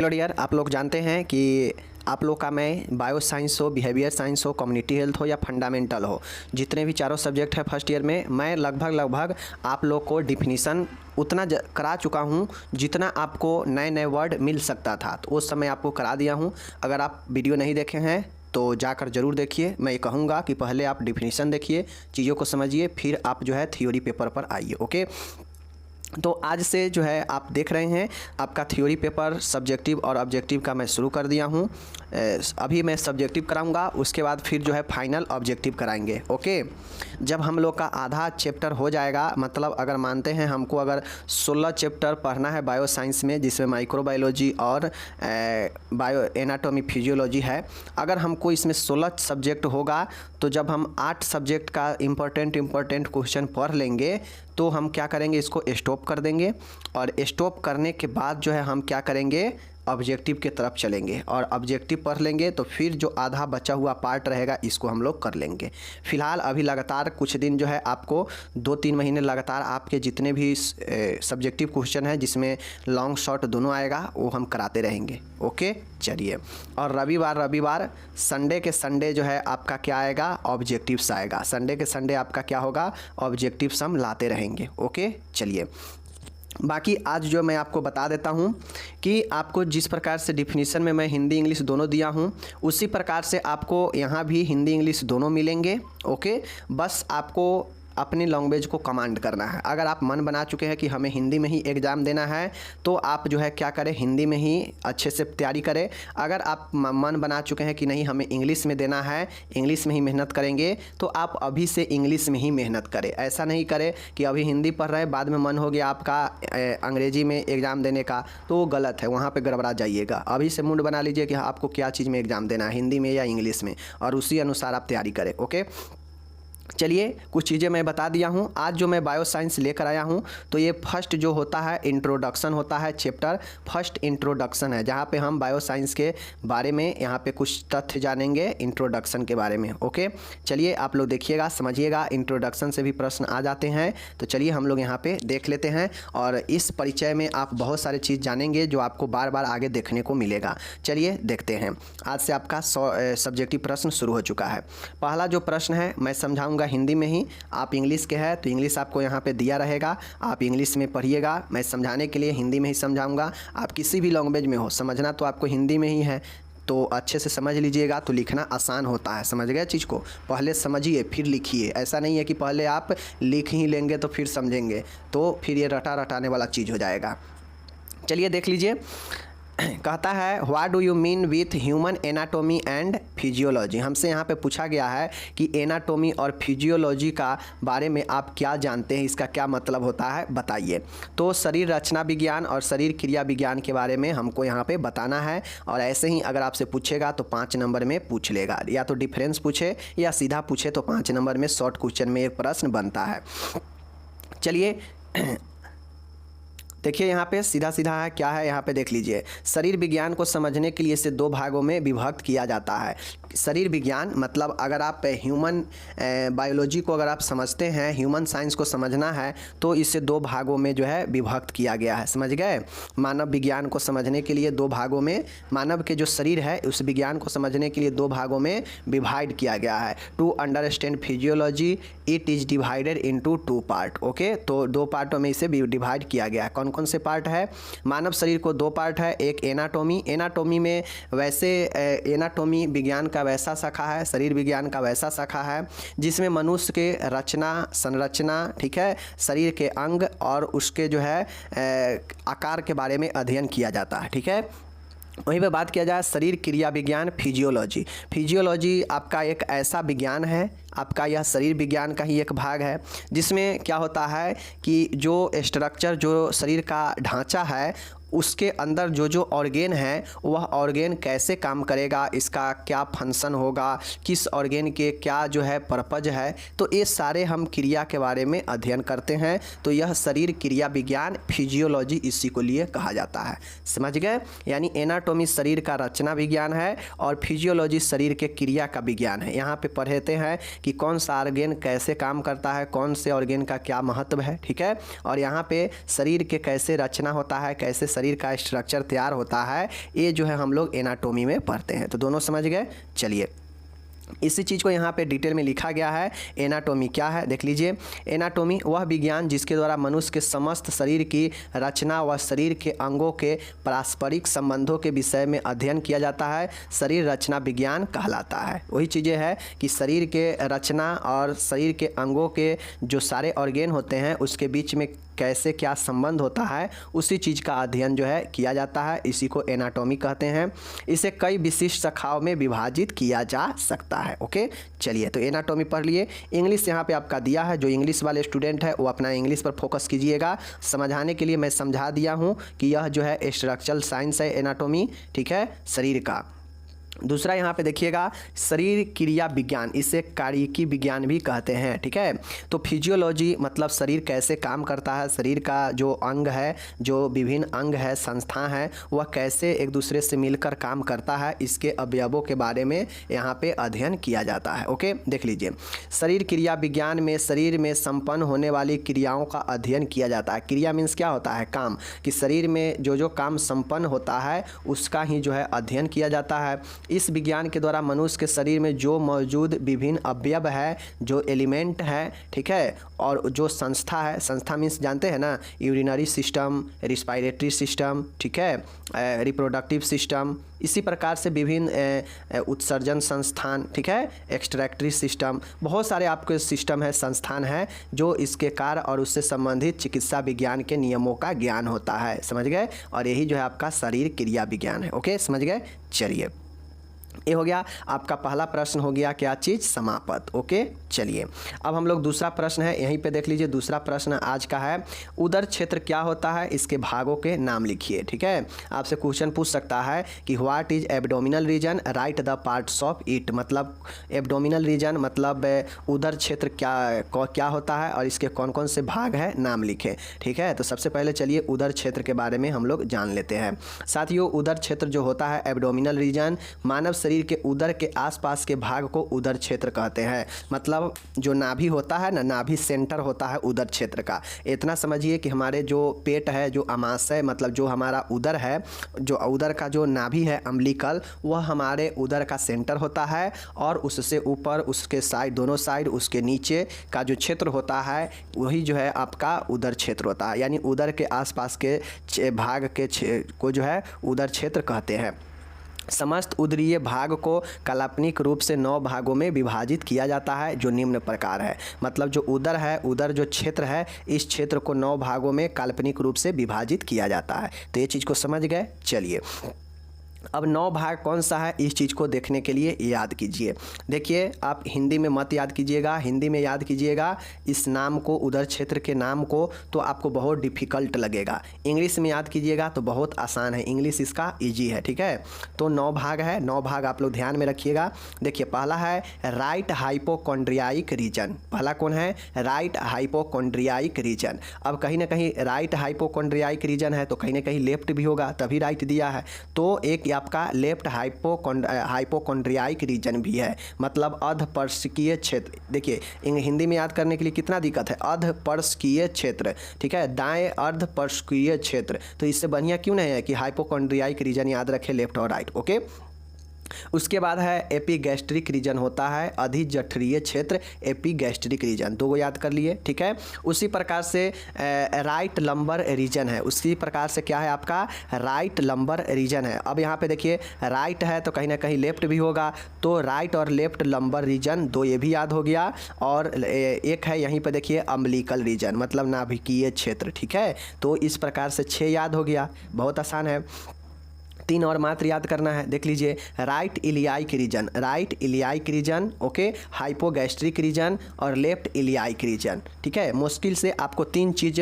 Hello dear, आप लोग जानते हैं कि आप लोग का मैं बायो साइंस हो, बिहेवियर साइंस हो, कम्युनिटी हेल्थ हो या फंडामेंटल हो, जितने भी चारों सब्जेक्ट है फर्स्ट ईयर में, मैं लगभग आप लोग को डिफिनीसन उतना करा चुका हूँ जितना आपको नए नए वर्ड मिल सकता था, तो उस समय आपको करा दिया हूँ। अगर आप वीडियो नहीं देखे हैं तो जाकर ज़रूर देखिए। मैं ये कहूँगा कि पहले आप डिफिनीसन देखिए, चीज़ों को समझिए, फिर आप जो है थ्योरी पेपर पर आइए। ओके, तो आज से जो है आप देख रहे हैं आपका थ्योरी पेपर सब्जेक्टिव और ऑब्जेक्टिव का मैं शुरू कर दिया हूं। अभी मैं सब्जेक्टिव कराऊंगा, उसके बाद फिर जो है फाइनल ऑब्जेक्टिव कराएंगे। ओके, जब हम लोग का आधा चैप्टर हो जाएगा, मतलब अगर मानते हैं हमको अगर 16 चैप्टर पढ़ना है बायो साइंस में, जिसमें माइक्रोबायोलॉजी और बायो एनाटॉमी फिजियोलॉजी है, अगर हमको इसमें 16 सब्जेक्ट होगा तो जब हम 8 सब्जेक्ट का इम्पोर्टेंट क्वेश्चन पढ़ लेंगे तो हम क्या करेंगे, इसको स्टॉप कर देंगे और स्टॉप करने के बाद जो है हम क्या करेंगे, ऑब्जेक्टिव के तरफ चलेंगे और ऑब्जेक्टिव पढ़ लेंगे। तो फिर जो आधा बचा हुआ पार्ट रहेगा इसको हम लोग कर लेंगे। फ़िलहाल अभी लगातार कुछ दिन जो है आपको 2-3 महीने लगातार आपके जितने भी सब्जेक्टिव क्वेश्चन हैं जिसमें लॉन्ग शॉर्ट दोनों आएगा वो हम कराते रहेंगे। ओके, चलिए। और रविवार संडे के संडे जो है आपका क्या आएगा, ऑब्जेक्टिव्स आएगा। संडे के संडे आपका क्या होगा, ऑब्जेक्टिव्स हम लाते रहेंगे। ओके, चलिए। बाकी आज जो मैं आपको बता देता हूं कि आपको जिस प्रकार से डिफिनीशन में मैं हिंदी इंग्लिश दोनों दिया हूं, उसी प्रकार से आपको यहाँ भी हिंदी इंग्लिश दोनों मिलेंगे। ओके, बस आपको अपनी लैंग्वेज को कमांड करना है। अगर आप मन बना चुके हैं कि हमें हिंदी में ही एग्ज़ाम देना है तो आप जो है क्या करें, हिंदी में ही अच्छे से तैयारी करें। अगर आप मन बना चुके हैं कि नहीं हमें इंग्लिश में देना है, इंग्लिश में ही मेहनत करेंगे, तो आप अभी से इंग्लिश में ही मेहनत करें। ऐसा नहीं करें कि अभी हिंदी पढ़ रहे बाद में मन हो गया आपका अंग्रेजी में एग्ज़ाम देने का, तो वो गलत है, वहाँ पर गड़बड़ा जाइएगा। अभी से मूड बना लीजिए कि आपको क्या चीज़ में एग्ज़ाम देना है, हिंदी में या इंग्लिश में, और उसी अनुसार आप तैयारी करें। ओके, चलिए, कुछ चीज़ें मैं बता दिया हूँ। आज जो मैं बायो साइंस लेकर आया हूँ तो ये फर्स्ट जो होता है इंट्रोडक्शन होता है, चैप्टर फर्स्ट इंट्रोडक्शन है, जहाँ पे हम बायो साइंस के बारे में यहाँ पे कुछ तथ्य जानेंगे इंट्रोडक्शन के बारे में। ओके, चलिए आप लोग देखिएगा, समझिएगा। इंट्रोडक्शन से भी प्रश्न आ जाते हैं, तो चलिए हम लोग यहाँ पर देख लेते हैं। और इस परिचय में आप बहुत सारी चीज़ जानेंगे जो आपको बार बार आगे देखने को मिलेगा। चलिए देखते हैं। आज से आपका सब्जेक्टिव प्रश्न शुरू हो चुका है। पहला जो प्रश्न है मैं समझाऊंगा हिंदी में ही, आप इंग्लिश के हैं तो इंग्लिश आपको यहाँ पे दिया रहेगा, आप इंग्लिश में पढ़िएगा। मैं समझाने के लिए हिंदी में ही समझाऊंगा। आप किसी भी लैंग्वेज में हो, समझना तो आपको हिंदी में ही है, तो अच्छे से समझ लीजिएगा तो लिखना आसान होता है। समझ गए चीज़ को, पहले समझिए फिर लिखिए। ऐसा नहीं है कि पहले आप लिख ही लेंगे तो फिर समझेंगे, तो फिर ये रटाने वाला चीज़ हो जाएगा। चलिए देख लीजिए, कहता है what do you mean with human anatomy and physiology. हमसे यहाँ पे पूछा गया है कि एनाटॉमी और फिजियोलॉजी का बारे में आप क्या जानते हैं, इसका क्या मतलब होता है बताइए। तो शरीर रचना विज्ञान और शरीर क्रिया विज्ञान के बारे में हमको यहाँ पे बताना है। और ऐसे ही अगर आपसे पूछेगा तो 5 नंबर में पूछ लेगा, या तो डिफरेंस पूछे या सीधा पूछे तो 5 नंबर में शॉर्ट क्वेश्चन में एक प्रश्न बनता है। चलिए देखिए, यहाँ पे सीधा है, क्या है यहाँ पे देख लीजिए। शरीर विज्ञान को समझने के लिए इसे 2 भागों में विभक्त किया जाता है। शरीर विज्ञान मतलब अगर आप ह्यूमन बायोलॉजी को अगर आप समझते हैं, ह्यूमन साइंस को समझना है, तो इसे 2 भागों में जो है विभक्त किया गया है। समझ गए, मानव विज्ञान को समझने के लिए 2 भागों में, मानव के जो शरीर है उस विज्ञान को समझने के लिए 2 भागों में डिवाइड किया गया है। To understand physiology it is divided into 2 part. Okay, तो 2 पार्टों में इसे डिवाइड किया गया है। कौन कौन से पार्ट है, मानव शरीर को 2 पार्ट है। एक एनाटॉमी में वैसे एनाटॉमी विज्ञान का वैसा शाखा है, शरीर विज्ञान का वैसा शाखा है जिसमें मनुष्य के रचना संरचना, ठीक है, शरीर के अंग और उसके जो है आकार के बारे में अध्ययन किया जाता है। ठीक है, वहीं पे बात किया जाए शरीर क्रिया विज्ञान फिजियोलॉजी आपका एक ऐसा विज्ञान है, आपका यह शरीर विज्ञान का ही एक भाग है, जिसमें क्या होता है कि जो स्ट्रक्चर, जो शरीर का ढांचा है, उसके अंदर जो ऑर्गेन है वह ऑर्गेन कैसे काम करेगा, इसका क्या फंक्शन होगा, किस ऑर्गेन के क्या जो है पर्पज है, तो ये सारे हम क्रिया के बारे में अध्ययन करते हैं। तो यह शरीर क्रिया विज्ञान फिजियोलॉजी इसी को लिए कहा जाता है। समझ गए, यानी एनाटॉमी शरीर का रचना विज्ञान है और फिजियोलॉजी शरीर के क्रिया का विज्ञान है। यहाँ पे पढ़ते हैं कि कौन सा ऑर्गेन कैसे काम करता है, कौन से ऑर्गेन का क्या महत्व है। ठीक है, और यहाँ पे शरीर के कैसे रचना होता है, कैसे शरीर का स्ट्रक्चर तैयार होता है, ये जो है हम लोग एनाटोमी में पढ़ते हैं। तो दोनों समझ गए। चलिए इसी चीज़ को यहाँ पे डिटेल में लिखा गया है। एनाटोमी क्या है देख लीजिए। एनाटोमी वह विज्ञान जिसके द्वारा मनुष्य के समस्त शरीर की रचना व शरीर के अंगों के पारस्परिक संबंधों के विषय में अध्ययन किया जाता है, शरीर रचना विज्ञान कहलाता है। वही चीज़ें है कि शरीर के रचना और शरीर के अंगों के जो सारे ऑर्गेन होते हैं उसके बीच में कैसे क्या संबंध होता है, उसी चीज़ का अध्ययन जो है किया जाता है, इसी को एनाटॉमी कहते हैं। इसे कई विशिष्ट शाखाओं में विभाजित किया जा सकता है। ओके चलिए, तो एनाटॉमी पढ़ लिए। इंग्लिश यहाँ पे आपका दिया है, जो इंग्लिश वाले स्टूडेंट है वो अपना इंग्लिश पर फोकस कीजिएगा। समझाने के लिए मैं समझा दिया हूँ कि यह जो है स्ट्रक्चरल साइंस है एनाटॉमी, ठीक है, शरीर का। दूसरा यहाँ पे देखिएगा शरीर क्रिया विज्ञान, इसे कार्यिकी विज्ञान भी कहते हैं, ठीक है। तो फिजियोलॉजी मतलब शरीर कैसे काम करता है, शरीर का जो अंग है, जो विभिन्न अंग है, संस्था है, वह कैसे एक दूसरे से मिलकर काम करता है, इसके अवयवों के बारे में यहाँ पे अध्ययन किया जाता है। ओके देख लीजिए, शरीर क्रिया विज्ञान में शरीर में संपन्न होने वाली क्रियाओं का अध्ययन किया जाता है। क्रिया मीन्स क्या होता है, काम, कि शरीर में जो जो काम संपन्न होता है उसका ही जो है अध्ययन किया जाता है। इस विज्ञान के द्वारा मनुष्य के शरीर में जो मौजूद विभिन्न अवयव है, जो एलिमेंट है, ठीक है, और जो संस्था है, संस्था मीन्स जानते हैं ना, यूरिनरी सिस्टम, रिस्पायरेटरी सिस्टम, ठीक है, रिप्रोडक्टिव सिस्टम, इसी प्रकार से विभिन्न उत्सर्जन संस्थान, ठीक है, एक्सट्रैक्टरी सिस्टम, बहुत सारे आपके सिस्टम है, संस्थान है, जो इसके कार्य और उससे संबंधित चिकित्सा विज्ञान के नियमों का ज्ञान होता है। समझ गए। और यही जो है आपका शरीर क्रिया विज्ञान है। ओके समझ गए। चलिए ये हो गया आपका पहला प्रश्न, हो गया क्या चीज़, समापत। ओके चलिए अब हम लोग दूसरा प्रश्न है, यहीं पे देख लीजिए। दूसरा प्रश्न आज का है, उदर क्षेत्र क्या होता है, इसके भागों के नाम लिखिए। ठीक है, आपसे क्वेश्चन पूछ सकता है कि what is abdominal region, right the parts of it. मतलब एब्डोमिनल रीजन मतलब उदर क्षेत्र क्या होता है और इसके कौन कौन से भाग हैं, नाम लिखें। ठीक है, तो सबसे पहले चलिए उदर क्षेत्र के बारे में हम लोग जान लेते हैं। साथियों उदर क्षेत्र जो होता है एब्डोमिनल रीजन, मानव शरीर के उदर के आसपास के भाग को उदर क्षेत्र कहते हैं। मतलब जो नाभि होता है ना, नाभि सेंटर होता है उदर क्षेत्र का। इतना समझिए कि हमारे जो पेट है, जो अमाशय मतलब जो हमारा उदर है, जो उदर का जो नाभि है अम्बिलिकल, वह हमारे उदर का सेंटर होता है। और उससे ऊपर, उसके साइड, दोनों साइड, उसके नीचे का जो क्षेत्र होता है वही जो है आपका उदर क्षेत्र होता है। यानी उदर के आसपास के भाग को जो है उदर क्षेत्र कहते हैं। समस्त उदरीय भाग को काल्पनिक रूप से 9 भागों में विभाजित किया जाता है, जो निम्न प्रकार है। मतलब जो उदर है, उदर जो क्षेत्र है, इस क्षेत्र को 9 भागों में काल्पनिक रूप से विभाजित किया जाता है। तो ये चीज़ को समझ गए। चलिए अब 9 भाग कौन सा है, इस चीज़ को देखने के लिए याद कीजिए। देखिए आप हिंदी में मत याद कीजिएगा, हिंदी में याद कीजिएगा इस नाम को, उदर क्षेत्र के नाम को, तो आपको बहुत डिफ़िकल्ट लगेगा। इंग्लिश में याद कीजिएगा तो बहुत आसान है, इंग्लिश इसका इजी है। ठीक है, तो 9 भाग है, 9 भाग आप लोग ध्यान में रखिएगा। देखिए पहला है राइट हाइपोकॉन्ड्रियाइक रीजन। पहला कौन है, राइट हाइपोकॉन्ड्रियाइक रीजन। अब कहीं ना कहीं राइट हाइपोकॉन्ड्रियाइक रीजन है तो कहीं ना कहीं लेफ्ट भी होगा, तभी राइट दिया है। तो एक आपका लेफ्ट हाइपोकॉन्ड्रियाइक रीजन भी है, मतलब अर्धपर्शिकीय क्षेत्र। देखिए हिंदी में याद करने के लिए कितना दिक्कत है, अर्धपर्शिकीय क्षेत्र। ठीक है, दाएं अर्धपर्शिकीय क्षेत्र, तो इससे बढ़िया क्यों नहीं है कि हाइपोकॉन्ड्रियाइक रीजन याद रखें, लेफ्ट और राइट। ओके, उसके बाद है एपीगैस्ट्रिक रीजन होता है, अधिजठरीय क्षेत्र, एपीगैस्ट्रिक रीजन, 2 याद कर लिए। ठीक है, उसी प्रकार से राइट लंबर रीजन है, उसी प्रकार से क्या है आपका राइट लंबर रीजन है। अब यहाँ पे देखिए राइट है तो कहीं ना कहीं लेफ्ट भी होगा, तो राइट और लेफ्ट लंबर रीजन 2 ये भी याद हो गया। और एक है यहीं पे देखिए अम्बिलिकल रीजन, मतलब नाभिकीय क्षेत्र। ठीक है, तो इस प्रकार से 6 याद हो गया, बहुत आसान है। 3 और मात्र याद करना है, देख लीजिए right iliac region, right iliac region, okay, hypogastric region और लेफ्ट इलियाइक रीजन। ठीक है, मुश्किल से आपको 3 चीज़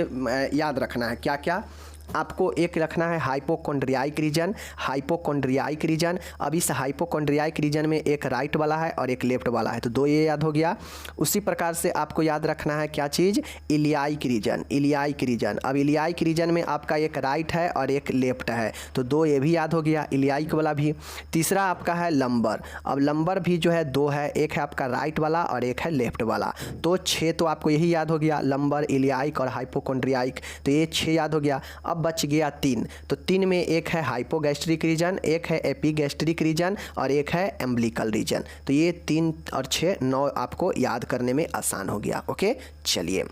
याद रखना है। क्या क्या आपको, एक रखना है हाइपोकॉन्ड्रियाइक रीजन, हाइपोकॉन्ड्रियाइक रीजन। अब इस हाइपोकॉन्ड्रियाइक रीजन में एक राइट वाला है और एक लेफ्ट वाला है, तो 2 ये याद हो गया। उसी प्रकार से आपको याद रखना है क्या चीज़, इलियाइक रीजन, इलियाइक रीजन। अब इलियाइक रीजन में आपका एक राइट है और एक लेफ्ट है, तो 2 ये भी याद हो गया, इलियाइक वाला भी। तीसरा आपका है लंबर। अब लंबर भी जो है 2 है, एक है आपका राइट वाला और एक है लेफ्ट वाला, तो 6 तो आपको यही याद हो गया, लंबर, इलियाइक और हाइपोकॉन्ड्रियाइक, तो ये 6 याद हो गया। अब अब बच गया 3, तो 3 में एक है हाइपोगैस्ट्रिक रीजन, एक है एपीगैस्ट्रिक रीजन और एक है एम्बिलिकल रीजन। तो ये 3 और 6 9 आपको याद करने में आसान हो गया। ओके, चलिए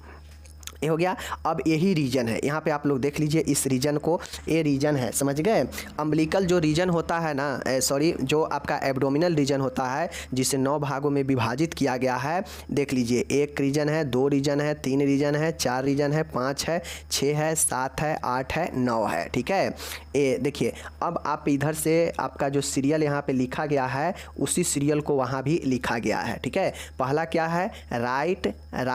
ये हो गया। अब यही रीजन है, यहाँ पे आप लोग देख लीजिए इस रीजन को, ये रीजन है, समझ गए। अम्बिलिकल जो रीजन होता है ना, सॉरी जो आपका एब्डोमिनल रीजन होता है जिसे 9 भागों में विभाजित किया गया है, देख लीजिए 1 रीजन है, 2 रीजन है, 3 रीजन है, 4 रीजन है, 5 है, 6 है, 7 है, 8 है, 9 है, ठीक है। ये देखिए, अब आप इधर से आपका जो सीरियल यहाँ पे लिखा गया है उसी सीरियल को वहाँ भी लिखा गया है, ठीक है। पहला क्या है, राइट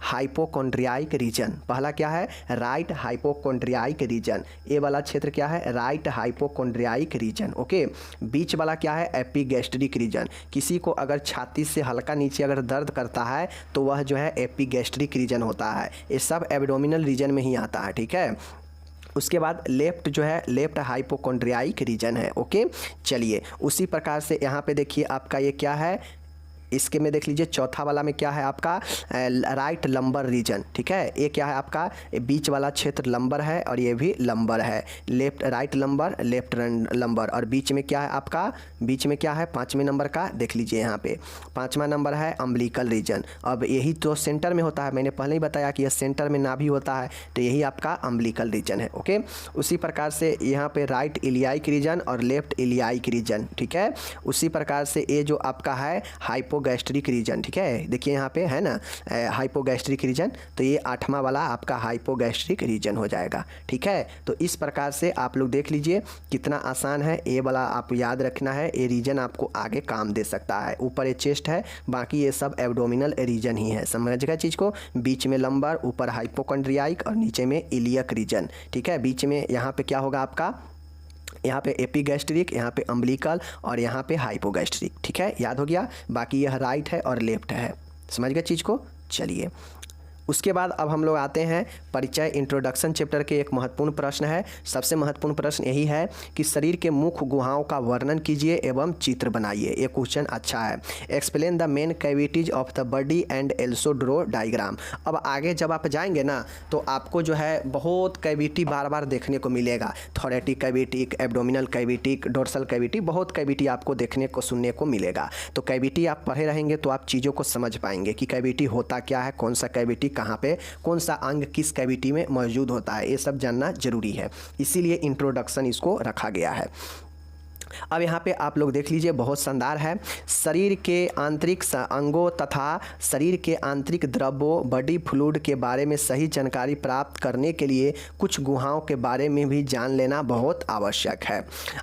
हाइपोकॉन्ड्रियाइक रीजन। पहला क्या है, राइट हाइपोकॉन्ड्रियाइक रीजन। ए वाला क्षेत्र क्या है, राइट हाइपोकॉन्ड्रियाइक रीजन। ओके, बीच वाला क्या है, एपीगैस्ट्रिक रीजन। किसी को अगर छाती से हल्का नीचे अगर दर्द करता है तो वह जो है एपीगैस्ट्रिक रीजन होता है। ये सब एब्डोमिनल रीजन में ही आता है, ठीक है। उसके बाद लेफ्ट जो है, लेफ्ट हाइपोकॉन्ड्रियाइक रीजन है। ओके, चलिए उसी प्रकार से यहाँ पे देखिए आपका ये क्या है, इसके में देख लीजिए चौथा वाला में क्या है आपका, राइट लंबर रीजन, ठीक है। ये क्या है आपका, बीच वाला क्षेत्र लंबर है और ये भी लंबर है, left right lumbar, left lumbar. और बीच में क्या है आपका, बीच में क्या है 5वें नंबर का, देख लीजिए यहाँ पे 5वां नंबर है अम्बिलिकल रीजन। अब यही तो सेंटर में होता है, मैंने पहले ही बताया कि यह सेंटर में नाभि होता है, तो यही आपका अम्बिलिकल रीजन है। ओके, उसी प्रकार से यहाँ पे राइट इलियाइक रीजन और लेफ्ट इलियाइक रीजन, ठीक है। उसी प्रकार से ये जो आपका है हाइपोगैस्ट्रिक रीजन, ठीक है, देखिए यहाँ पे है ना हाइपोगैस्ट्रिक रीजन, तो ये 8वां वाला आपका हाइपोगैस्ट्रिक रीजन हो जाएगा, ठीक है। तो इस प्रकार से आप लोग देख लीजिए कितना आसान है, ये वाला आप याद रखना है, ये रीजन आपको आगे काम दे सकता है। ऊपर ये चेस्ट है, बाकी ये सब एब्डोमिनल रीजन ही है, समझ गए चीज़ को। बीच में लंबर, ऊपर हाइपोकॉन्ड्रियाइक और नीचे में इलियक रीजन, ठीक है। बीच में यहाँ पे क्या होगा आपका, यहाँ पे एपीगैस्ट्रिक, यहाँ पे अम्बिलिकल और यहाँ पे हाइपोगैस्ट्रिक, ठीक है, याद हो गया। बाकी यह राइट है और लेफ्ट है, समझ गए चीज़ को। चलिए उसके बाद अब हम लोग आते हैं परिचय, इंट्रोडक्शन चैप्टर के एक महत्वपूर्ण प्रश्न है। सबसे महत्वपूर्ण प्रश्न यही है कि शरीर के मुख्य गुहाओं का वर्णन कीजिए एवं चित्र बनाइए। ये क्वेश्चन अच्छा है। Explain the main cavities of the body and also draw diagram. अब आगे जब आप जाएंगे ना तो आपको जो है बहुत कैविटी बार बार देखने को मिलेगा, thoracic cavity, abdominal cavity, dorsal cavity, बहुत कैविटी आपको देखने को सुनने को मिलेगा। तो कैविटी आप पढ़े रहेंगे तो आप चीज़ों को समझ पाएंगे कि कैविटी होता क्या है, कौन सा कैविटी कहाँ पे, कौन सा अंग किस कैविटी में मौजूद होता है, ये सब जानना जरूरी है, इसीलिए इंट्रोडक्शन इसको रखा गया है। अब यहाँ पे आप लोग देख लीजिए, बहुत शानदार है। शरीर के आंतरिक अंगों तथा शरीर के आंतरिक द्रव्यों, बॉडी फ्लूइड के बारे में सही जानकारी प्राप्त करने के लिए कुछ गुहाओं के बारे में भी जान लेना बहुत आवश्यक है।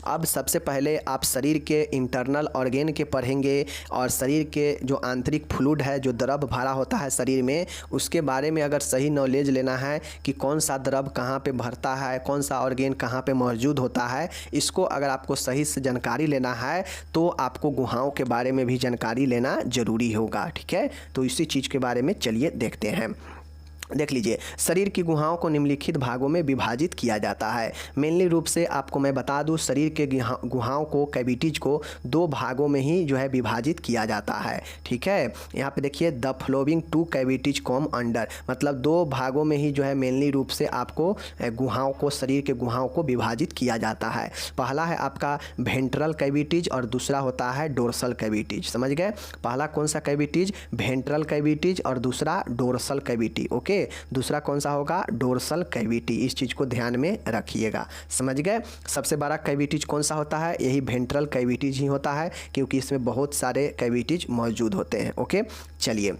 अब सबसे पहले आप शरीर के इंटरनल ऑर्गेन के पढ़ेंगे और शरीर के जो आंतरिक फ्लूइड है, जो द्रव भरा होता है शरीर में, उसके बारे में अगर सही नॉलेज लेना है कि कौन सा द्रव कहाँ पे भरता है, कौन सा ऑर्गेन कहाँ पे मौजूद होता है, इसको अगर आपको सही से जानकारी लेना है तो आपको गुहाओं के बारे में भी जानकारी लेना जरूरी होगा, ठीक है। तो इसी चीज़ के बारे में चलिए देखते हैं। देख लीजिए, शरीर की गुहाओं को निम्नलिखित भागों में विभाजित किया जाता है। मेनली रूप से आपको मैं बता दूं, शरीर के गुहाओं को, कैविटीज को 2 भागों में ही जो है विभाजित किया जाता है, ठीक है। यहाँ पे देखिए, the flowing 2 cavities com under, मतलब 2 भागों में ही जो है मेनली रूप से आपको गुहाओं को, शरीर के गुहाओं को विभाजित किया जाता है। पहला है आपका वेंट्रल कैविटीज और दूसरा होता है डोर्सल कैविटीज, समझ गए। पहला कौन सा कैविटीज, वेंट्रल कैविटीज और दूसरा डोर्सल कैविटी, ओके। दूसरा कौन सा होगा, डोर्सल कैविटी, इस चीज़ को ध्यान में रखिएगा, समझ गए। सबसे बड़ा कैविटीज कौन सा होता है, यही वेंट्रल कैविटीज ही होता है, क्योंकि इसमें बहुत सारे कैविटीज मौजूद होते हैं, ओके। चलिए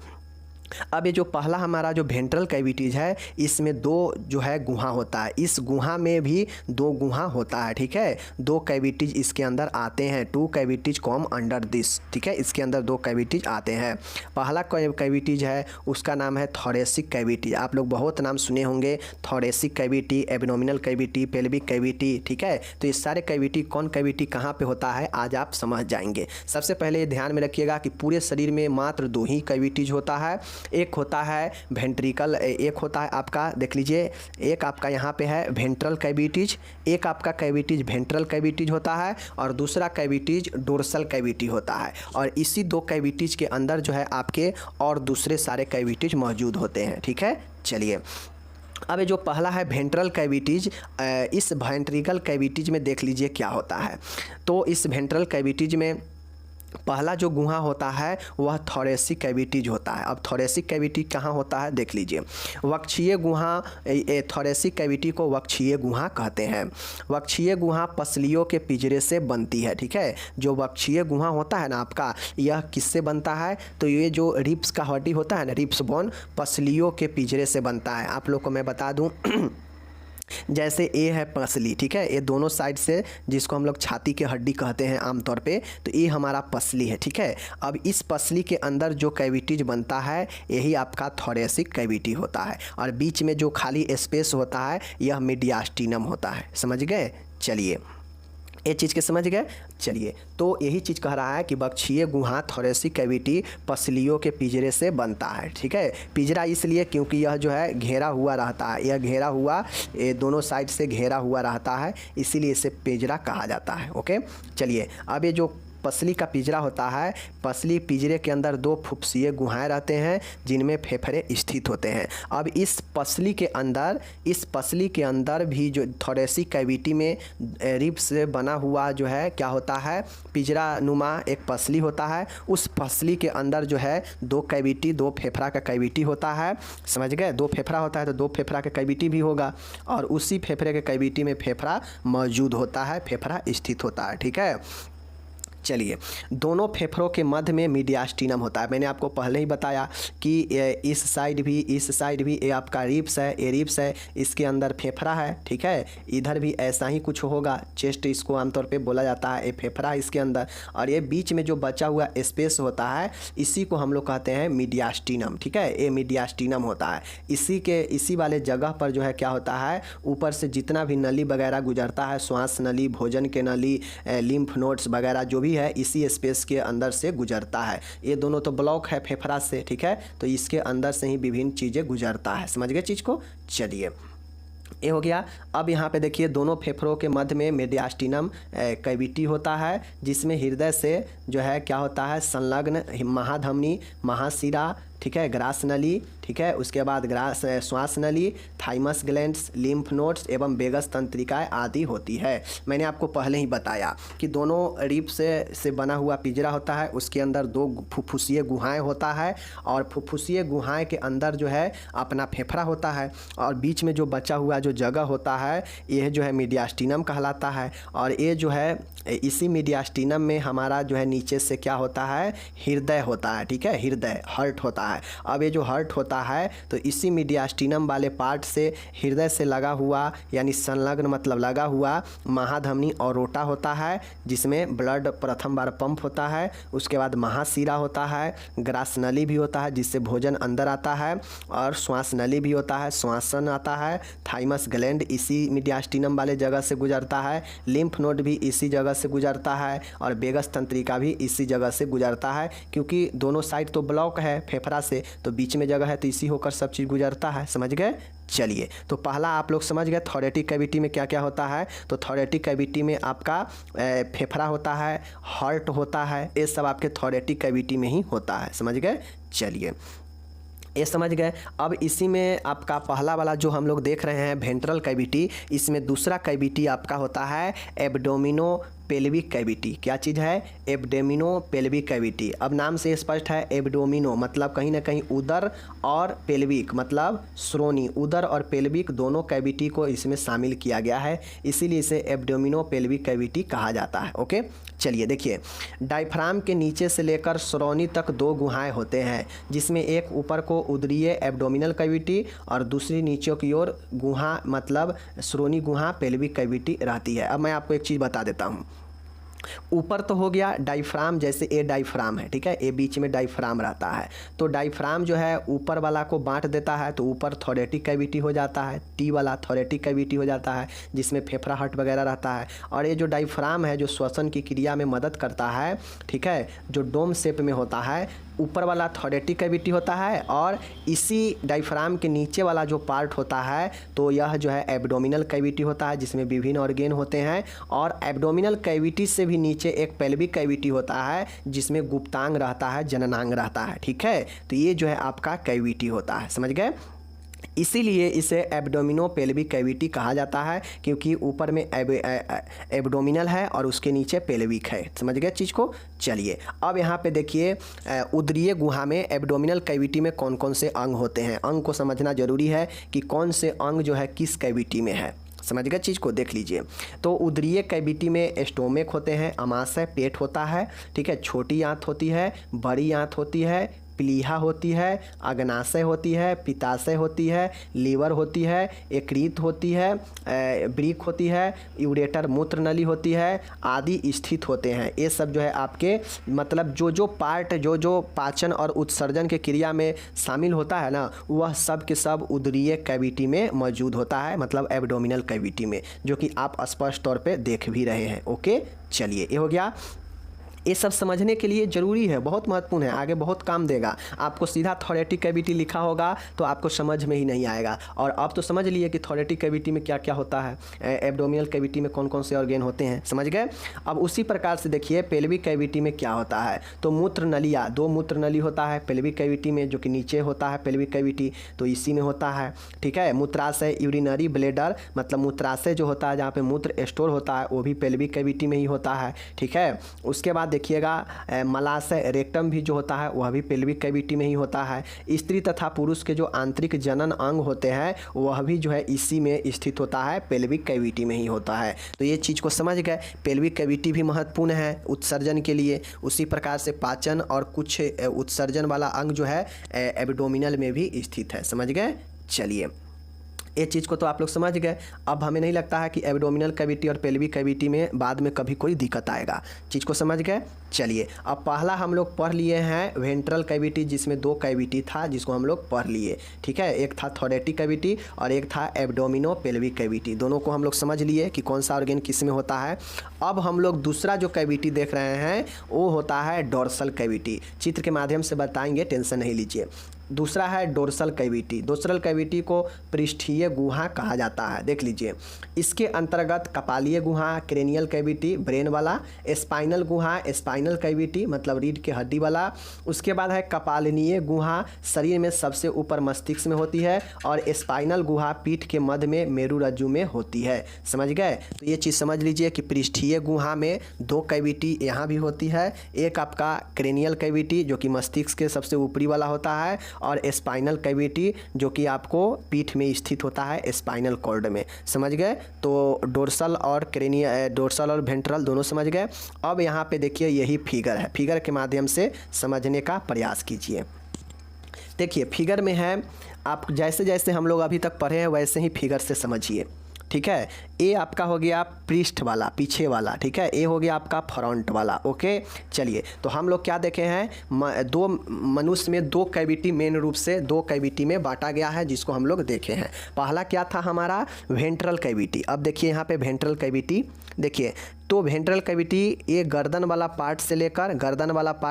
अब ये जो पहला हमारा जो वेंट्रल कैविटीज है, इसमें 2 जो है गुहा होता है, इस गुहा में भी 2 गुहा होता है, ठीक है। 2 कैविटीज इसके अंदर आते हैं, 2 कैविटीज कॉम अंडर दिस, ठीक है। इसके अंदर 2 कैविटीज आते हैं। पहला कैविटीज है उसका नाम है थोरेसिक कैविटी, आप लोग बहुत नाम सुने होंगे, thoracic cavity, abdominal cavity, pelvic cavity, ठीक है। तो ये सारे कैविटी, कौन कैविटी कहाँ पे होता है आज आप समझ जाएंगे। सबसे पहले ध्यान में रखिएगा कि पूरे शरीर में मात्र 2 ही कैविटीज होता है। एक होता है वेंट्रिकल, एक होता है आपका, देख लीजिए, एक आपका यहाँ पे है वेंट्रल कैविटीज, एक आपका कैविटीज वेंट्रल कैविटीज होता है और दूसरा कैविटीज डोर्सल कैविटी होता है। और इसी 2 कैविटीज के अंदर जो है आपके और दूसरे सारे कैविटीज मौजूद होते हैं, ठीक है। चलिए अब ये जो पहला है वेंट्रल कैविटीज, इस वेंट्रिकल कैविटीज में देख लीजिए क्या होता है। तो इस वेंट्रल कैविटीज में पहला जो गुहा होता है वह थोरेसिक कैविटीज होता है। अब थोरेसिक कैविटी कहाँ होता है देख लीजिए। वक्षीय गुहा, थोरेसिक कैविटी को वक्षीय गुहा कहते हैं। वक्षीय गुहा पसलियों के पिंजरे से बनती है, ठीक है। जो वक्षीय गुहा होता है ना आपका, यह किससे बनता है, तो ये जो रिब्स का हड्डी होता है ना, रिब्स बोन, पसलियों के पिंजरे से बनता है। आप लोग को मैं बता दूँ जैसे ए है पसली, ठीक है, ये दोनों साइड से, जिसको हम लोग छाती के हड्डी कहते हैं आमतौर पे, तो ये हमारा पसली है, ठीक है। अब इस पसली के अंदर जो कैविटीज बनता है यही आपका थोरेसिक कैविटी होता है, और बीच में जो खाली स्पेस होता है यह मीडियास्टिनम होता है। समझ गए? चलिए ये चीज़ के समझ गए। चलिए, तो यही चीज़ कह रहा है कि वक्षीय गुहा थोरेसिक कैविटी पसलियों के पिंजरे से बनता है, ठीक है। पिंजरा इसलिए क्योंकि यह जो है घेरा हुआ रहता है, यह घेरा हुआ, ये दोनों साइड से घेरा हुआ रहता है, इसीलिए इसे पिंजरा कहा जाता है। ओके, चलिए अब ये जो पसली का पिंजरा होता है, पसली पिंजरे के अंदर दो फुफ्फुसीय गुहाएं रहते हैं जिनमें फेफड़े स्थित होते हैं। अब इस पसली के अंदर भी जो थोरेसिक कैविटी में रिब्स से बना हुआ जो है क्या होता है, पिंजरा नुमा एक पसली होता है। उस पसली के अंदर जो है दो कैविटी, दो फेफड़ा का कैविटी होता है। समझ गए? दो फेफड़ा होता है तो दो फेफड़ा का कैविटी भी होगा, और उसी फेफड़े के कैविटी में फेफड़ा मौजूद होता है, फेफड़ा स्थित होता है, ठीक है। चलिए, दोनों फेफड़ों के मध्य में मीडियास्टिनम होता है। मैंने आपको पहले ही बताया कि इस साइड भी ये आपका रिब्स है, ये रिब्स है, इसके अंदर फेफड़ा है, ठीक है। इधर भी ऐसा ही कुछ होगा, चेस्ट इसको आमतौर पे बोला जाता है, ये फेफड़ा इसके अंदर, और ये बीच में जो बचा हुआ स्पेस होता है इसी को हम लोग कहते हैं मीडियास्टिनम, ठीक है। ये मीडियास्टिनम होता है। इसी वाले जगह पर जो है क्या होता है, ऊपर से जितना भी नली वगैरह गुजरता है, श्वास नली, भोजन के नली, लिम्फ नोड्स वगैरह जो भी है इसी स्पेस के अंदर से गुजरता है। ये दोनों तो ब्लॉक है फेफड़ा से, ठीक है, तो इसके अंदर से ही विभिन्न चीज़ें गुजरता है। समझ गए चीज़ को? चलिए ये हो गया। अब यहाँ पे देखिए दोनों फेफड़ों के मध्य में मीडियास्टिनम कैविटी होता है, जिसमें हृदय से जो है क्या होता है, संलग्न महाधमनी, महाशिरा, ठीक है, ग्रास नली, ठीक है, उसके बाद श्वास नली, थाइमस ग्लैंड्स, लिम्फ नोड्स एवं वेगस तंत्रिकाएं आदि होती है। मैंने आपको पहले ही बताया कि दोनों रिब्स से बना हुआ पिंजरा होता है, उसके अंदर दो फुफ्फुसीय गुहाएं होता है, और फुफ्फुसीय गुहाएं के अंदर जो है अपना फेफड़ा होता है, और बीच में जो बचा हुआ जो जगह होता है यह जो है मीडियास्टिनम कहलाता है। और ये जो है इसी मीडियास्टिनम में हमारा जो है नीचे से क्या होता है, हृदय होता है, ठीक है, हृदय हार्ट होता है। अब ये जो हार्ट होता है तो इसी मीडियास्टिनम वाले पार्ट से हृदय से लगा हुआ, यानी संलग्न मतलब लगा हुआ, महाधमनी और रोटा होता है, जिसमें ब्लड प्रथम बार पंप होता है। उसके बाद महाशिरा होता है, ग्रास नली भी होता है जिससे भोजन अंदर आता है, और श्वास नली भी होता है, श्वासन आता है, थाइमस ग्लैंड इसी मीडियास्टिनम वाले जगह से गुजरता है, लिम्फ नोड भी इसी जगह से गुजरता है, और वेगस तंत्रिका भी इसी जगह से गुजरता है। क्योंकि दोनों साइड तो ब्लॉक है फेफड़ा से, तो बीच में जगह है तो इसी होकर सब चीज़ गुजरता है। समझ गए? चलिए, तो पहला आप लोग समझ गए थोरेटिक कैविटी में क्या क्या होता है। तो थोरेटिक कैविटी में आपका फेफड़ा होता है, हार्ट होता है, ये सब आपके थोरेटिक कैविटी में ही होता है। समझ गए? चलिए ये समझ गए। अब इसी में आपका पहला वाला जो हम लोग देख रहे हैं वेंट्रल कैविटी, इसमें दूसरा कैविटी आपका होता है एब्डोमिनो पेल्विक कैविटी। क्या चीज़ है? एब्डोमिनो पेल्विक कैविटी। अब नाम से स्पष्ट है, एब्डोमिनो मतलब कहीं ना कहीं उदर, और पेल्विक मतलब श्रोणी। उदर और पेल्विक दोनों कैविटी को इसमें शामिल किया गया है, इसीलिए इसे एब्डोमिनो पेल्विक कैविटी कहा जाता है। ओके, चलिए देखिए, डायफ्राम के नीचे से लेकर श्रोणी तक दो गुहाएं होते हैं, जिसमें एक ऊपर को उदरीय एब्डोमिनल कैविटी और दूसरी नीचे की ओर गुहा मतलब श्रोणी गुहा पेल्विक कैविटी रहती है। अब मैं आपको एक चीज़ बता देता हूँ। ऊपर तो हो गया डायफ्राम, जैसे ए डायफ्राम है, ठीक है, ए बीच में डायफ्राम रहता है, तो डायफ्राम जो है ऊपर वाला को बांट देता है, तो ऊपर थोरेटिक कैविटी हो जाता है, टी वाला थोरेटिक कैविटी हो जाता है, जिसमें फेफड़ा हार्ट वगैरह रहता है। और ये जो डायफ्राम है जो श्वसन की क्रिया में मदद करता है, ठीक है, जो डोम शेप में होता है, ऊपर वाला थोरेटिक कैविटी होता है, और इसी डायफ्राम के नीचे वाला जो पार्ट होता है तो यह जो है एब्डोमिनल कैविटी होता है, जिसमें विभिन्न ऑर्गेन होते हैं। और एब्डोमिनल कैविटी से भी नीचे एक पेल्विक कैविटी होता है, जिसमें गुप्तांग रहता है, जननांग रहता है, ठीक है। तो ये जो है आपका कैविटी होता है। समझ गए? इसीलिए इसे एब्डोमिनो पेल्विक कैविटी कहा जाता है, क्योंकि ऊपर में एब्डोमिनल है और उसके नीचे पेल्विक है। समझ गए चीज़ को। चलिए अब यहाँ पे देखिए, उदरीय गुहा में एब्डोमिनल कैविटी में कौन कौन से अंग होते हैं। अंग को समझना जरूरी है कि कौन से अंग जो है किस कैविटी में है। समझ गए चीज़ को। देख लीजिए, तो उदरीय कैविटी में स्टोमेक होते हैं, अमाशय पेट होता है, ठीक है, छोटी आंत होती है, बड़ी आंत होती है, प्लीहा होती है, अग्नाशय होती है, पित्ताशय होती है, लीवर होती है, यकृत होती है, वृक्क होती है, यूरेटर मूत्र नली होती है आदि स्थित होते हैं। ये सब जो है आपके मतलब जो पार्ट जो पाचन और उत्सर्जन के क्रिया में शामिल होता है ना, वह सब के सब उदरीय कैविटी में मौजूद होता है, मतलब एब्डोमिनल कैविटी में, जो कि आप स्पष्ट तौर पे देख भी रहे हैं। ओके, चलिए ये हो गया। ये सब समझने के लिए ज़रूरी है, बहुत महत्वपूर्ण है, आगे बहुत काम देगा। आपको सीधा थोरेटिक कैविटी लिखा होगा तो आपको समझ में ही नहीं आएगा। और अब तो समझ लिए कि थोरेटिक कैविटी में क्या क्या होता है, एब्डोमिनल कैविटी में कौन कौन से ऑर्गेन होते हैं, समझ गए। अब उसी प्रकार से देखिए पेल्विक कैविटी में क्या होता है। तो मूत्र नलिया, 2 मूत्र नली होता है पेल्विक कैविटी में, जो कि नीचे होता है पेल्विक कैविटी, तो इसी में होता है, ठीक है। मूत्राशय यूरिनरी ब्लेडर, मतलब मूत्राशय जो होता है जहाँ पे मूत्र स्टोर होता है, वो भी पेल्विक कैविटी में ही होता है, ठीक है। उसके बाद देखिएगा मलाशय रेक्टम भी जो होता है वह भी पेल्विक कैविटी में ही होता है। स्त्री तथा पुरुष के जो आंतरिक जनन अंग होते हैं वह भी जो है इसी में स्थित होता है, पेल्विक कैविटी में ही होता है। तो ये चीज़ को समझ गए, पेल्विक कैविटी भी महत्वपूर्ण है उत्सर्जन के लिए। उसी प्रकार से पाचन और कुछ उत्सर्जन वाला अंग जो है एब्डोमिनल में भी स्थित है। समझ गए। चलिए ये चीज़ को तो आप लोग समझ गए। अब हमें नहीं लगता है कि एब्डोमिनल कैविटी और पेल्विक कैविटी में बाद में कभी कोई दिक्कत आएगा। चीज़ को समझ गए। चलिए अब पहला हम लोग पढ़ लिए हैं वेंट्रल कैविटी, जिसमें 2 कैविटी था जिसको हम लोग पढ़ लिए, ठीक है। एक था थोरेटिक कैविटी और एक था एब्डोमिनो पेल्विक कैविटी। दोनों को हम लोग समझ लिए कि कौन सा ऑर्गेन किस में होता है। अब हम लोग दूसरा जो कैविटी देख रहे हैं वो होता है डोर्सल कैविटी। चित्र के माध्यम से बताएंगे, टेंशन नहीं लीजिए। दूसरा है डोर्सल कैविटी। डोर्सल कैविटी को पृष्ठीय गुहा कहा जाता है। देख लीजिए, इसके अंतर्गत कपालीय गुहा क्रेनियल कैविटी ब्रेन वाला, स्पाइनल गुहा स्पाइनल कैविटी मतलब रीढ़ के हड्डी वाला, उसके बाद है कपालनीय गुहा शरीर में सबसे ऊपर मस्तिष्क में होती है, और स्पाइनल गुहा पीठ के मध्य में मेरुरज्जु में होती है। समझ गए। तो ये चीज़ समझ लीजिए कि पृष्ठीय गुहा में 2 कैविटी यहाँ भी होती है, एक आपका क्रेनियल कैविटी जो कि मस्तिष्क के सबसे ऊपरी वाला होता है, और स्पाइनल कैविटी जो कि आपको पीठ में स्थित होता है स्पाइनल कॉर्ड में। समझ गए। तो डोर्सल और वेंट्रल दोनों समझ गए। अब यहाँ पे देखिए यही फिगर है, फिगर के माध्यम से समझने का प्रयास कीजिए। देखिए फिगर में है, आप जैसे जैसे हम लोग अभी तक पढ़े हैं वैसे ही फिगर से समझिए, ठीक है। ए आपका हो गया पृष्ठ वाला, पीछे वाला, ठीक है। ए हो गया आपका फ्रंट वाला। ओके, चलिए तो हम लोग क्या देखे हैं, दो मनुष्य में 2 कैविटी मेन रूप से 2 कैविटी में बांटा गया है, जिसको हम लोग देखे हैं। पहला क्या था हमारा वेंट्रल कैविटी। अब देखिए यहाँ पे वेंट्रल कैविटी देखिए, तो वेंट्रल कैविटी ये गर्दन वाला पार्ट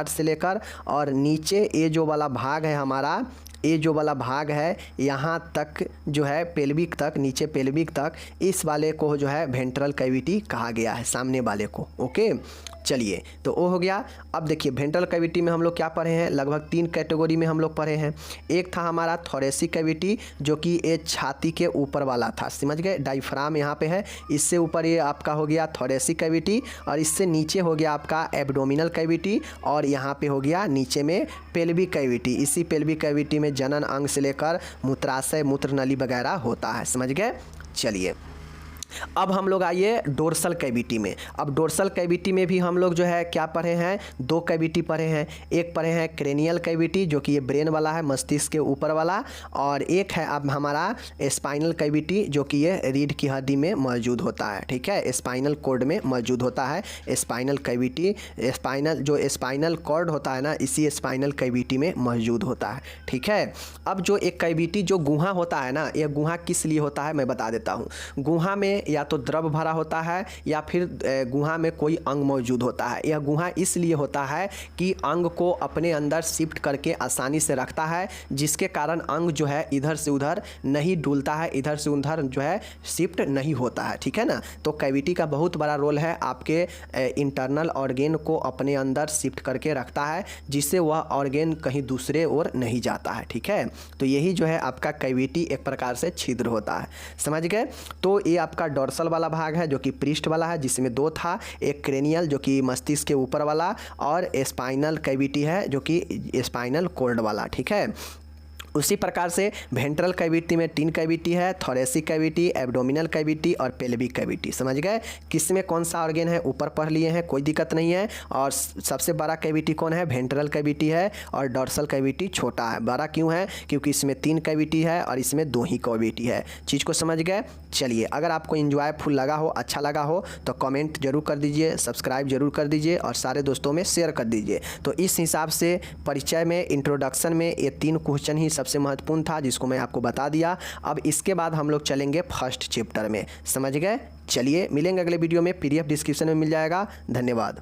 से लेकर और नीचे ये जो वाला भाग है हमारा, ये जो वाला भाग है यहाँ तक जो है पेल्विक तक, नीचे पेल्विक तक, इस वाले को जो है वेंट्रल कैविटी कहा गया है, सामने वाले को। ओके, चलिए तो वो हो गया। अब देखिए वेंट्रल कैविटी में हम लोग क्या पढ़े हैं, लगभग 3 कैटेगरी में हम लोग पढ़े हैं। एक था हमारा थोरेसिक कैविटी जो कि ये छाती के ऊपर वाला था, समझ गए। डायफ्राम यहाँ पे है, इससे ऊपर ये आपका हो गया थोरेसिक कैविटी, और इससे नीचे हो गया आपका एब्डोमिनल कैविटी, और यहाँ पे हो गया नीचे में पेल्विक कैविटी। इसी पेल्विक कैविटी में जनन अंग से लेकर मूत्राशय मूत्र नली वगैरह होता है। समझ गए। चलिए अब हम लोग आइए डोर्सल कैविटी में। अब डोर्सल कैविटी में भी हम लोग जो है क्या पढ़े हैं, 2 कैविटी पढ़े हैं। एक पढ़े हैं क्रेनियल कैविटी जो कि ये ब्रेन वाला है, मस्तिष्क के ऊपर वाला, और एक है अब हमारा स्पाइनल कैविटी जो कि ये रीढ़ की हड्डी में मौजूद होता है, ठीक है, स्पाइनल कॉर्ड में मौजूद होता है स्पाइनल कैविटी। स्पाइनल कॉर्ड होता है ना, इसी स्पाइनल कैविटी में मौजूद होता है, ठीक है। अब जो एक कैविटी जो गुहा होता है ना, यह गुहा किस लिए होता है मैं बता देता हूँ। गुहा में में या तो द्रव भरा होता है या फिर गुहा में कोई अंग मौजूद होता है। यह गुहा इसलिए होता है कि अंग को अपने अंदर शिफ्ट करके आसानी से रखता है, जिसके कारण अंग जो है इधर से उधर नहीं डूलता है, इधर से उधर जो है शिफ्ट नहीं होता है, ठीक है ना। तो कैविटी का बहुत बड़ा रोल है, आपके इंटरनल ऑर्गेन को अपने अंदर शिफ्ट करके रखता है, जिससे वह ऑर्गेन कहीं दूसरे ओर नहीं जाता है, ठीक है। तो यही जो है आपका कैविटी एक प्रकार से छिद्र होता है, समझ गए। तो ये आपका डोर्सल वाला भाग है जो कि पृष्ठ वाला है, जिसमें दो था, एक क्रेनियल जो कि मस्तिष्क के ऊपर वाला, और स्पाइनल कैविटी है जो कि स्पाइनल कॉर्ड वाला, ठीक है। उसी प्रकार से वेंट्रल कैविटी में 3 कैविटी है, थोरेसिक कैविटी, एब्डोमिनल कैविटी और पेल्विक कैविटी, समझ गए। किस में कौन सा ऑर्गेन है ऊपर पढ़ लिए हैं, कोई दिक्कत नहीं है। और सबसे बड़ा कैविटी कौन है, वेंट्रल कैविटी है, और डोर्सल कैविटी छोटा है। बड़ा क्यों है, क्योंकि इसमें 3 कैविटी है और इसमें 2 ही कैविटी है। चीज़ को समझ गए। चलिए, अगर आपको इंजॉयफुल लगा हो, अच्छा लगा हो तो कमेंट जरूर कर दीजिए, सब्सक्राइब जरूर कर दीजिए और सारे दोस्तों में शेयर कर दीजिए। तो इस हिसाब से परिचय में, इंट्रोडक्शन में ये 3 क्वेश्चन ही सबसे महत्वपूर्ण था, जिसको मैं आपको बता दिया। अब इसके बाद हम लोग चलेंगे फर्स्ट चैप्टर में, समझ गए। चलिए, मिलेंगे अगले वीडियो में, PDF डिस्क्रिप्शन में मिल जाएगा। धन्यवाद।